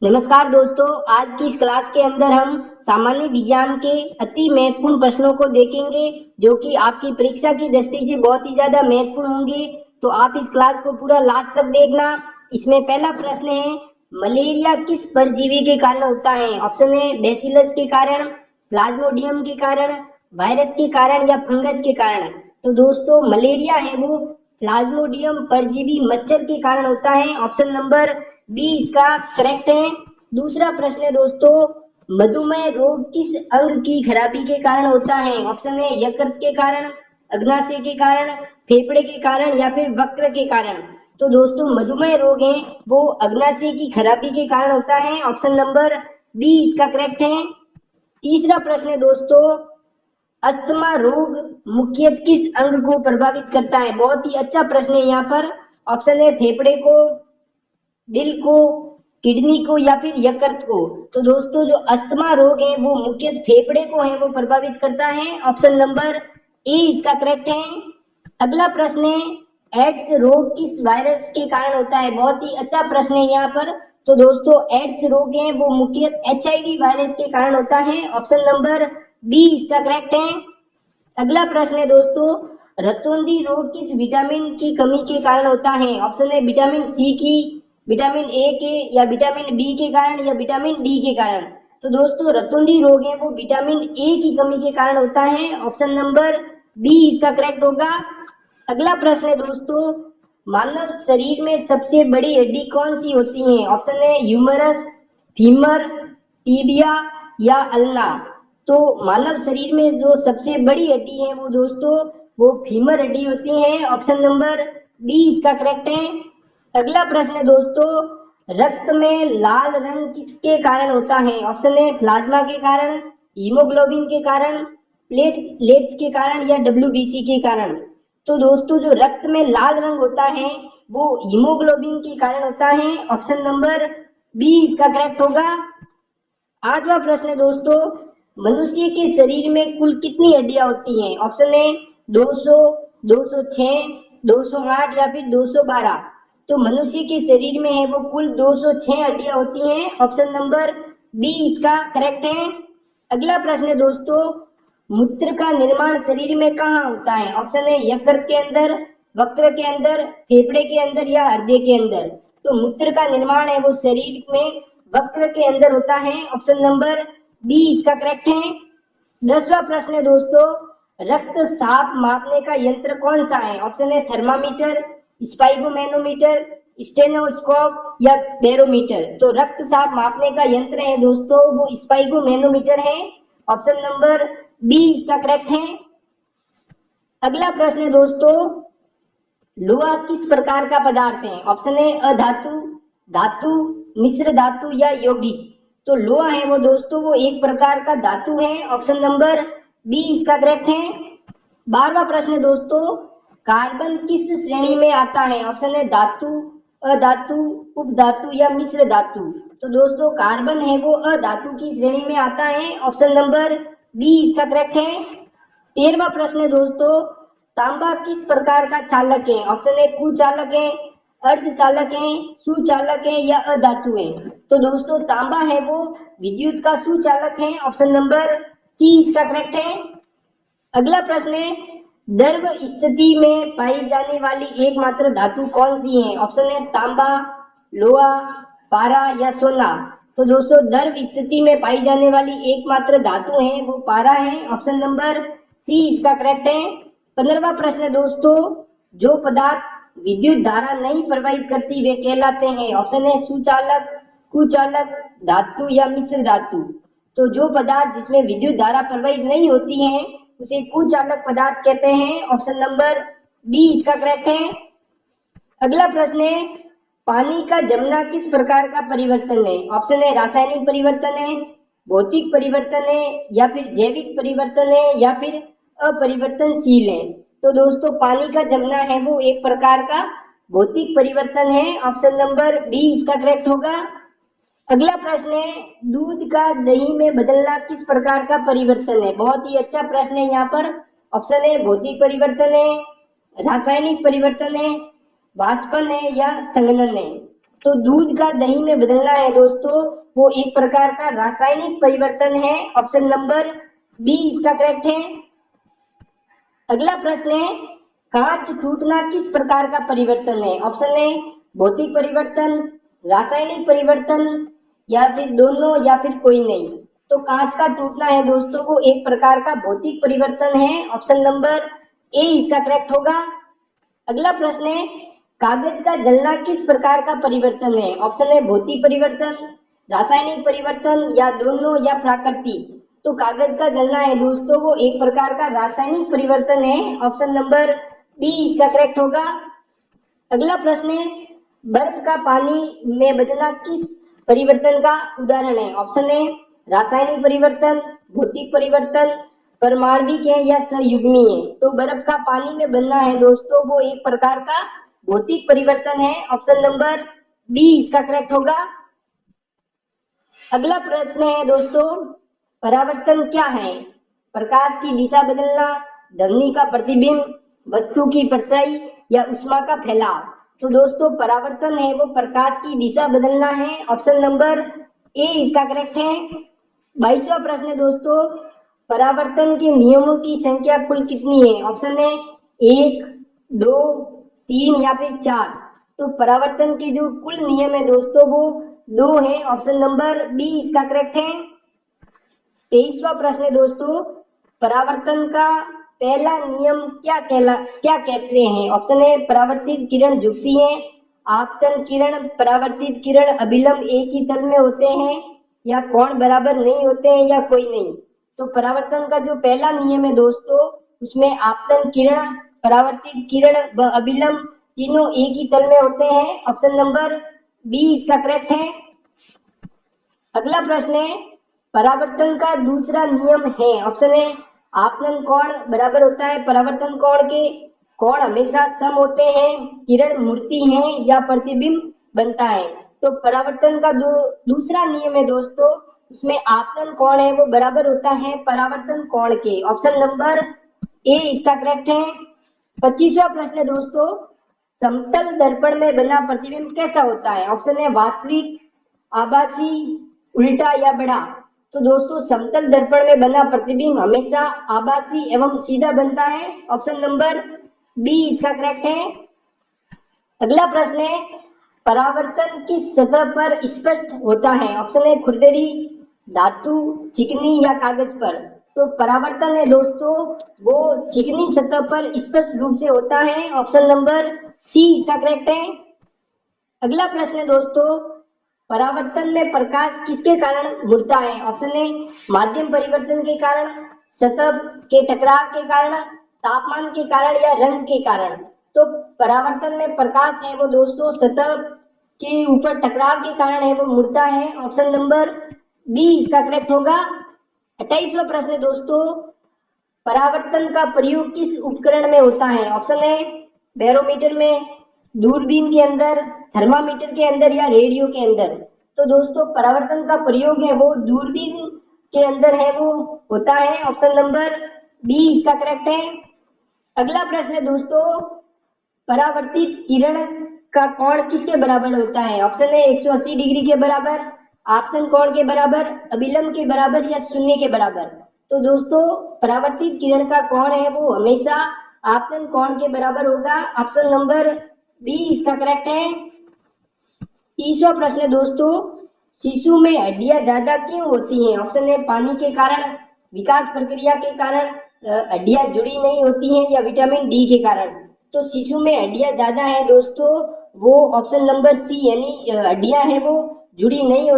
नमस्कार दोस्तों, आज की इस क्लास के अंदर हम सामान्य विज्ञान के अति महत्वपूर्ण प्रश्नों को देखेंगे जो कि आपकी परीक्षा की दृष्टि से बहुत ही ज्यादा महत्वपूर्ण होंगे। तो आप इस क्लास को पूरा लास्ट तक देखना। इसमें पहला प्रश्न है, मलेरिया किस परजीवी के कारण होता है? ऑप्शन है बैसिलस के कारण, प्लाज्मोडियम के कारण, वायरस के कारण या फंगस के कारण। तो दोस्तों मलेरिया है वो प्लाज्मोडियम परजीवी मच्छर के कारण होता है। ऑप्शन नंबर बी इसका करेक्ट है। दूसरा प्रश्न है दोस्तों, मधुमेह रोग किस अंग की खराबी के कारण होता है? ऑप्शन है यकृत के कारण, अग्नाशय के कारण, फेफड़े के कारण या फिर वक्र के कारण। तो दोस्तों मधुमेह रोग है वो अग्नाशय की खराबी के कारण होता है। ऑप्शन नंबर बी इसका करेक्ट है। तीसरा प्रश्न है दोस्तों, अस्थमा रोग मुख्यतः किस अंग को प्रभावित करता है? बहुत ही अच्छा प्रश्न है यहाँ पर। ऑप्शन है फेफड़े को, दिल को, किडनी को या फिर यकृत को। तो दोस्तों जो अस्थमा रोग है वो मुख्यतः फेफड़े को है वो प्रभावित करता है। ऑप्शन नंबर ए इसका करेक्ट है। अगला प्रश्न है, एड्स रोग किस वायरस के कारण होता है? बहुत ही अच्छा प्रश्न है यहाँ पर। तो दोस्तों एड्स रोग है वो मुख्यतः HIV वायरस के कारण होता है। ऑप्शन नंबर बी इसका करेक्ट है। अगला प्रश्न है दोस्तों, रतौंधी रोग किस विटामिन की कमी के कारण होता है? ऑप्शन है विटामिन सी की, विटामिन ए के या विटामिन बी के कारण या विटामिन डी के कारण। तो दोस्तों रतौंधी रोग है वो विटामिन ए की कमी के कारण होता है। ऑप्शन नंबर बी इसका करेक्ट होगा। अगला प्रश्न है दोस्तों, मानव शरीर में सबसे बड़ी हड्डी कौन सी होती है? ऑप्शन है ह्यूमरस, फीमर, टीबिया या अल्ना। तो मानव शरीर में जो सबसे बड़ी हड्डी है वो दोस्तों वो फीमर हड्डी होती है। ऑप्शन नंबर बी इसका करेक्ट है। अगला प्रश्न है दोस्तों, रक्त में लाल रंग किसके कारण होता है? ऑप्शन है प्लाज्मा के कारण, हीमोग्लोबिन के कारण, प्लेटलेट्स के कारण या WBC के कारण। तो दोस्तों जो रक्त में लाल रंग होता है वो हीमोग्लोबिन के कारण होता है। ऑप्शन नंबर बी इसका करेक्ट होगा। आठवां प्रश्न है दोस्तों, मनुष्य के शरीर में कुल कितनी हड्डियां होती हैं? ऑप्शन है 200, 206, 208 या फिर 212। तो मनुष्य के शरीर में है वो कुल 206 हड्डियां होती हैं। ऑप्शन नंबर बी इसका करेक्ट है। अगला प्रश्न है दोस्तों, मूत्र का निर्माण शरीर में कहाँ होता है? ऑप्शन है यकृत के अंदर, वक्र के अंदर, फेफड़े के अंदर या हृदय के अंदर। तो मूत्र का निर्माण है वो शरीर में वक्र के अंदर होता है। ऑप्शन नंबर बी इसका करेक्ट है। 10वां प्रश्न है दोस्तों, रक्त साफ मापने का यंत्र कौन सा है? ऑप्शन है थर्मामीटर, स्पाइगोमेनोमीटर, स्टेनोस्कोप या बैरोमीटर। तो रक्त साफ मापने का यंत्र है दोस्तों वो स्पाइगोमेनोमीटर है। ऑप्शन नंबर बी इसका करेक्ट है। अगला प्रश्न है दोस्तों, लोहा किस प्रकार का पदार्थ है? ऑप्शन है अधातु, धातु, मिश्र धातु या यौगिक। तो लोहा है वो दोस्तों वो एक प्रकार का धातु है। ऑप्शन नंबर बी इसका करेक्ट है। 12वां प्रश्न है दोस्तों, कार्बन किस श्रेणी में आता है? ऑप्शन है धातु, अधातु, उपधातु या मिश्र धातु। तो दोस्तों कार्बन है वो अधातु की श्रेणी में आता है। ऑप्शन नंबर बी इसका करेक्ट है। 13वां प्रश्न है दोस्तों, तांबा किस प्रकार का चालक है? ऑप्शन है कुचालक है, अर्धचालक है, सुचालक है या अधातु है। तो दोस्तों तांबा है वो विद्युत का सुचालक है। ऑप्शन नंबर सी इसका करेक्ट है। अगला प्रश्न है, द्रव स्थिति में पाई जाने वाली एकमात्र धातु कौन सी है? ऑप्शन है तांबा, लोहा, पारा या सोना। तो दोस्तों द्रव स्थिति में पाई जाने वाली एकमात्र धातु है वो पारा है। ऑप्शन नंबर सी इसका करेक्ट है। 15वां प्रश्न है दोस्तों, जो पदार्थ विद्युत धारा नहीं प्रवाहित करती वे कहलाते हैं? ऑप्शन है सुचालक, कुचालक, धातु या मिश्र धातु। तो जो पदार्थ जिसमें विद्युत धारा प्रवाहित नहीं होती है उसे कुचालक पदार्थ कहते हैं। ऑप्शन नंबर बी इसका करेक्ट है। अगला प्रश्न है, पानी का जमना किस प्रकार का परिवर्तन है? ऑप्शन है रासायनिक परिवर्तन है, भौतिक परिवर्तन है या फिर जैविक परिवर्तन है या फिर अपरिवर्तनशील है। तो दोस्तों पानी का जमना है वो एक प्रकार का भौतिक परिवर्तन है। ऑप्शन नंबर बी इसका करेक्ट होगा। अगला प्रश्न है, दूध का दही में बदलना किस प्रकार का परिवर्तन है? बहुत ही अच्छा प्रश्न है यहाँ पर। ऑप्शन है भौतिक परिवर्तन है, रासायनिक परिवर्तन है, वाष्पन है या संघनन है। तो दूध का दही में बदलना है दोस्तों, वो एक प्रकार का रासायनिक परिवर्तन है। ऑप्शन नंबर बी इसका करेक्ट है। अगला प्रश्न है, कांच टूटना किस प्रकार का परिवर्तन है? ऑप्शन ए भौतिक परिवर्तन, रासायनिक परिवर्तन, या फिर दोनों, या फिर कोई नहीं। तो कांच का टूटना है दोस्तों वो एक प्रकार का भौतिक परिवर्तन है। ऑप्शन नंबर ए इसका करेक्ट होगा। अगला प्रश्न है, कागज का जलना किस प्रकार का परिवर्तन है? ऑप्शन ए भौतिक परिवर्तन, रासायनिक परिवर्तन, या दोनों, या प्राकृतिक। तो कागज का जलना है दोस्तों वो एक प्रकार का रासायनिक परिवर्तन है। ऑप्शन नंबर बी इसका करेक्ट होगा। अगला प्रश्न है, बर्फ का पानी में बदलना किस परिवर्तन का उदाहरण है? ऑप्शन ए रासायनिक परिवर्तन, भौतिक परिवर्तन, परमाणविक है, या संयुग्मी है। तो बर्फ का पानी में बनना है दोस्तों वो एक प्रकार का भौतिक परिवर्तन है। ऑप्शन नंबर बी इसका करेक्ट होगा। अगला प्रश्न है दोस्तों, परावर्तन क्या है? प्रकाश की दिशा बदलना, ध्वनि का प्रतिबिंब, वस्तु की परछाई, या ऊष्मा का फैलाव। तो दोस्तों परावर्तन है वो प्रकाश की दिशा बदलना है। ऑप्शन नंबर ए इसका करेक्ट है। 22वां प्रश्न है दोस्तों, परावर्तन के नियमों की संख्या कुल कितनी है? ऑप्शन है 1, 2, 3, या फिर 4। तो परावर्तन के जो कुल नियम है दोस्तों वो 2 है। ऑप्शन नंबर बी इसका करेक्ट है। 23वां प्रश्न है दोस्तों, परावर्तन का पहला नियम क्या कहते हैं? ऑप्शन है परावर्तित किरण झुकती है, आपतन किरण, परावर्तित किरण अभिलंब एक ही तल में होते हैं, या कोण बराबर नहीं होते हैं, या कोई नहीं। तो परावर्तन का जो पहला नियम है दोस्तों उसमें आपतन किरण, परावर्तित किरण व अभिलंब तीनों एक ही तल में होते हैं। ऑप्शन नंबर बी इसका करेक्ट है। अगला प्रश्न है, परावर्तन का दूसरा नियम है। ऑप्शन है आपतन कोण बराबर होता है परावर्तन कोण के, कोण हमेशा सम होते हैं, किरण मुड़ती है, या प्रतिबिंब बनता है। तो परावर्तन का दूसरा नियम है दोस्तों उसमें आपतन कोण है वो बराबर होता है परावर्तन कोण के। ऑप्शन नंबर ए इसका करेक्ट है। 25वां प्रश्न है दोस्तों, समतल दर्पण में बना प्रतिबिंब कैसा होता है? ऑप्शन है वास्तविक, आभासी, उल्टा, या बड़ा। तो दोस्तों समतल दर्पण में बना प्रतिबिंब हमेशा आभासी एवं सीधा बनता है। ऑप्शन नंबर बी इसका करेक्ट है। अगला प्रश्न है, परावर्तन किस सतह पर स्पष्ट होता है? ऑप्शन है खुरदरी, धातु, चिकनी, या कागज पर। तो परावर्तन है दोस्तों वो चिकनी सतह पर स्पष्ट रूप से होता है। ऑप्शन नंबर सी इसका करेक्ट है। अगला प्रश्न है दोस्तों, परावर्तन में प्रकाश किसके कारण मुड़ता है? ऑप्शन ए माध्यम परिवर्तन के कारण, सतह के टकराव के कारण, तापमान के कारण, या रंग के कारण। तो परावर्तन में प्रकाश है वो दोस्तों सतह के ऊपर टकराव के कारण है वो मुड़ता है। ऑप्शन नंबर बी इसका करेक्ट होगा। 28वां प्रश्न है दोस्तों, परावर्तन का प्रयोग किस उपकरण में होता है? ऑप्शन ए बैरोमीटर में, दूरबीन के अंदर, थर्मामीटर के अंदर, या रेडियो के अंदर। तो दोस्तों परावर्तन का प्रयोग है वो दूरबीन के अंदर है वो होता है। ऑप्शन नंबर बी इसका करेक्ट है। अगला प्रश्न है दोस्तों, परावर्तित किरण का कोण किसके बराबर होता है? ऑप्शन है 180 डिग्री के बराबर, आपतन कोण के बराबर, अभिलंब के बराबर, या शून्य के बराबर। तो दोस्तों परावर्तित किरण का कोण है वो हमेशा आपतन कोण के बराबर होगा। ऑप्शन नंबर बी इसका करेक्ट है। 30वां प्रश्न है दोस्तों, शिशु में हड्डियां ज्यादा क्यों होती हैं? ऑप्शन है पानी के कारण, विकास प्रक्रिया के कारण, हड्डियां जुड़ी नहीं होती हैं, या विटामिन डी के कारण। तो शिशु में हड्डियां ज्यादा है दोस्तों वो ऑप्शन नंबर सी यानी हड्डियां है वो जुड़ी नहीं